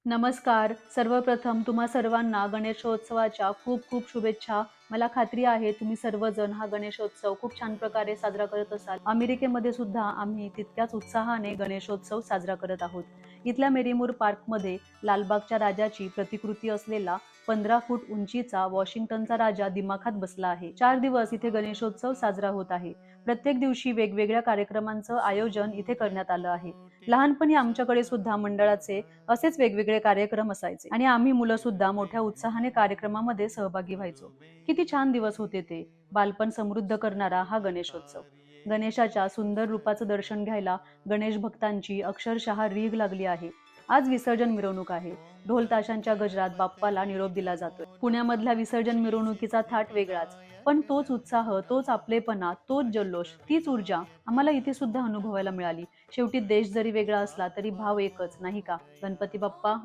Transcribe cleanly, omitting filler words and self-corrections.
नमस्कार. सर्वप्रथम तुम्हा सर्वांना गणेशोत्सवाच्या खूप खूप शुभेच्छा. मला खात्री आहे तुम्ही सर्वजण हा गणेशोत्सव खूप छान प्रकारे साजरा करत असाल. अमेरिकेमध्ये सुद्धा आम्ही तितक्याच उत्साहाने गणेशोत्सव साजरा करत आहोत. इथल्या मेरीमूर पार्कमध्ये लालबागच्या राजाची प्रतिकृती असलेला 15 फूट उंचीचा वॉशिंग्टनचा राजा दिमाखात बसला आहे. 4 दिवस इथे गणेशोत्सव साजरा होत आहे. प्रत्येक दिवशी वेगवेगळ्या कार्यक्रमांचं आयोजन इथे करण्यात आलं आहे. लहानपणी आमच्याकडे सुद्धा मंडळाचे असेच वेगवेगळे कार्यक्रम असायचे आणि आम्ही मुलं सुद्धा मोठ्या उत्साहाने कार्यक्रमामध्ये सहभागी व्हायचो. किती छान दिवस होते ते. बालपण समृद्ध करणारा हा गणेशोत्सव. गणेशाच्या सुंदर रूपाचं दर्शन घ्यायला गणेश भक्तांची अक्षरशः रीघ लागली आहे. आज विसर्जन मिरवणूक आहे. ढोल ताशांच्या गजरात बाप्पाला निरोप दिला जातोय. पुण्यामधल्या विसर्जन मिरवणुकीचा थाट वेगळाच, पण तोच उत्साह, तोच आपलेपणा, तोच जल्लोष, तीच ऊर्जा आम्हाला इथे सुद्धा अनुभवायला मिळाली. शेवटी देश जरी वेगळा असला तरी भाव एकच, नाही का? गणपती बाप्पा